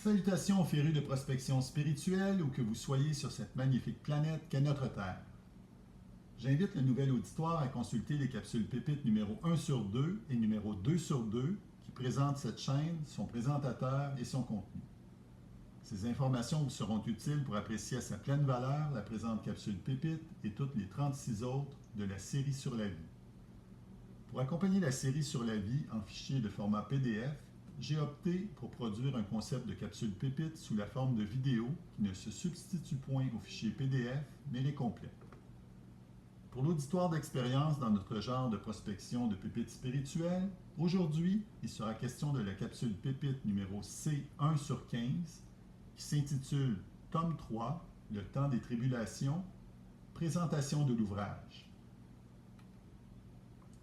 Salutations aux férus de prospection spirituelle, où que vous soyez sur cette magnifique planète qu'est notre Terre. J'invite le nouvel auditoire à consulter les capsules pépites numéro 1 sur 2 et numéro 2 sur 2 qui présentent cette chaîne, son présentateur et son contenu. Ces informations vous seront utiles pour apprécier à sa pleine valeur la présente capsule pépite et toutes les 36 autres de la série sur la vie. Pour accompagner la série sur la vie en fichier de format PDF, j'ai opté pour produire un concept de capsule pépite sous la forme de vidéo qui ne se substitue point au fichier PDF, mais les complète. Pour l'auditoire d'expérience dans notre genre de prospection de pépites spirituelles, aujourd'hui, il sera question de la capsule pépite numéro C1 sur 15 qui s'intitule Tome 3, le temps des tribulations, présentation de l'ouvrage.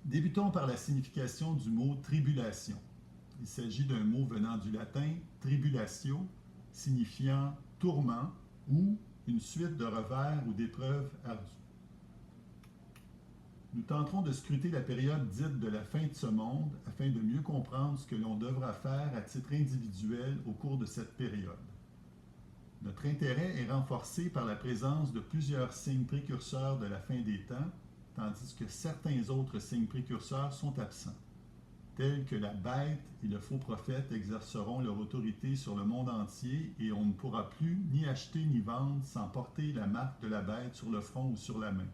Débutons par la signification du mot tribulation. Il s'agit d'un mot venant du latin tribulatio, signifiant tourment ou une suite de revers ou d'épreuves ardues. Nous tenterons de scruter la période dite de la fin de ce monde afin de mieux comprendre ce que l'on devra faire à titre individuel au cours de cette période. Notre intérêt est renforcé par la présence de plusieurs signes précurseurs de la fin des temps, tandis que certains autres signes précurseurs sont absents, tels que la bête et le faux prophète exerceront leur autorité sur le monde entier et on ne pourra plus ni acheter ni vendre sans porter la marque de la bête sur le front ou sur la main.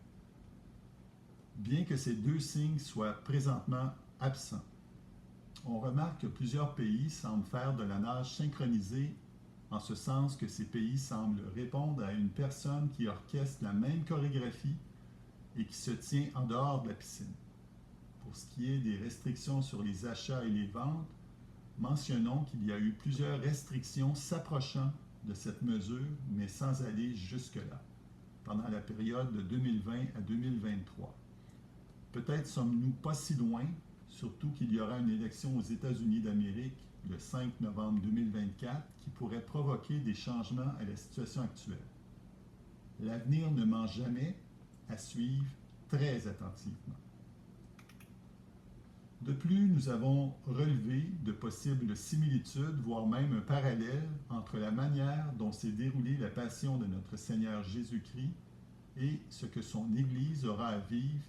Bien que ces deux signes soient présentement absents, on remarque que plusieurs pays semblent faire de la nage synchronisée, en ce sens que ces pays semblent répondre à une personne qui orchestre la même chorégraphie et qui se tient en dehors de la piscine. Pour ce qui est des restrictions sur les achats et les ventes, mentionnons qu'il y a eu plusieurs restrictions s'approchant de cette mesure, mais sans aller jusque-là, pendant la période de 2020 à 2023. Peut-être sommes-nous pas si loin, surtout qu'il y aura une élection aux États-Unis d'Amérique le 5 novembre 2024 qui pourrait provoquer des changements à la situation actuelle. L'avenir ne ment jamais, à suivre très attentivement. De plus, nous avons relevé de possibles similitudes, voire même un parallèle entre la manière dont s'est déroulée la passion de notre Seigneur Jésus-Christ et ce que son Église aura à vivre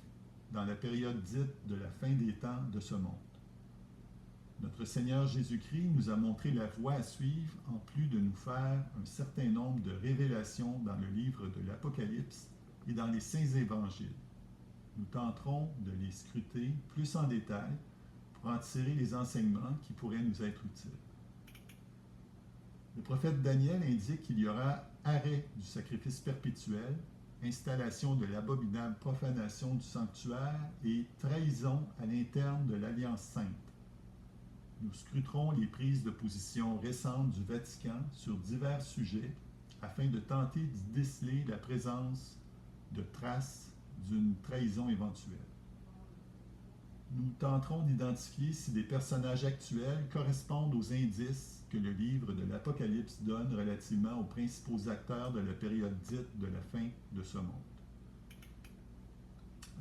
dans la période dite de la fin des temps de ce monde. Notre Seigneur Jésus-Christ nous a montré la voie à suivre en plus de nous faire un certain nombre de révélations dans le livre de l'Apocalypse et dans les saints évangiles. Nous tenterons de les scruter plus en détail pour en tirer les enseignements qui pourraient nous être utiles. Le prophète Daniel indique qu'il y aura arrêt du sacrifice perpétuel, installation de l'abominable profanation du sanctuaire et trahison à l'interne de l'Alliance sainte. Nous scruterons les prises de position récentes du Vatican sur divers sujets afin de tenter d'y déceler la présence de traces d'une trahison éventuelle. Nous tenterons d'identifier si des personnages actuels correspondent aux indices que le livre de l'Apocalypse donne relativement aux principaux acteurs de la période dite de la fin de ce monde.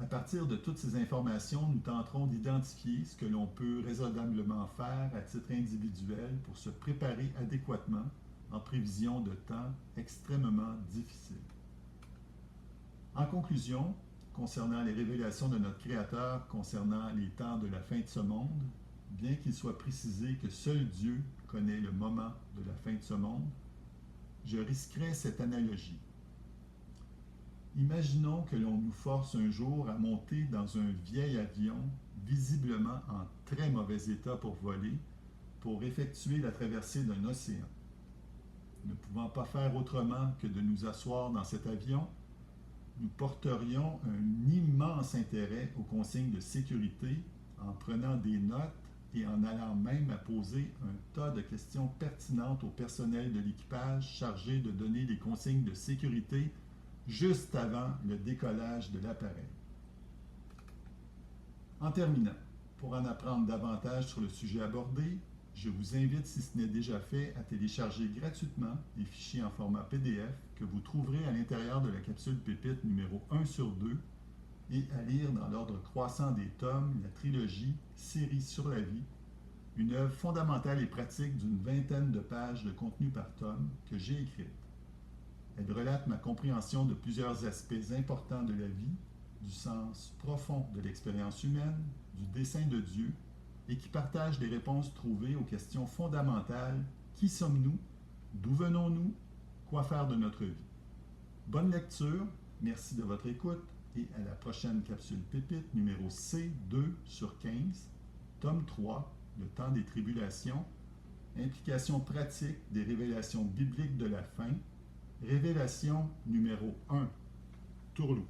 À partir de toutes ces informations, nous tenterons d'identifier ce que l'on peut raisonnablement faire à titre individuel pour se préparer adéquatement en prévision de temps extrêmement difficiles. En conclusion, concernant les révélations de notre Créateur concernant les temps de la fin de ce monde, bien qu'il soit précisé que seul Dieu connaît le moment de la fin de ce monde, je risquerais cette analogie. Imaginons que l'on nous force un jour à monter dans un vieil avion, visiblement en très mauvais état pour voler, pour effectuer la traversée d'un océan. Ne pouvant pas faire autrement que de nous asseoir dans cet avion, nous porterions un immense intérêt aux consignes de sécurité en prenant des notes et en allant même à poser un tas de questions pertinentes au personnel de l'équipage chargé de donner les consignes de sécurité juste avant le décollage de l'appareil. En terminant, pour en apprendre davantage sur le sujet abordé, je vous invite, si ce n'est déjà fait, à télécharger gratuitement les fichiers en format PDF que vous trouverez à l'intérieur de la capsule pépite numéro 1 sur 2 et à lire dans l'ordre croissant des tomes la trilogie Série sur la vie une œuvre fondamentale et pratique d'une vingtaine de pages de contenu par tome que j'ai écrite. Elle relate ma compréhension de plusieurs aspects importants de la vie, du sens profond de l'expérience humaine, du dessein de Dieu, et qui partage des réponses trouvées aux questions fondamentales: qui sommes-nous? D'où venons-nous? Quoi faire de notre vie? Bonne lecture, merci de votre écoute et à la prochaine capsule pépite numéro C2/15, tome 3, le temps des tribulations, implication pratique des révélations bibliques de la fin, révélation numéro 1, Tourlou.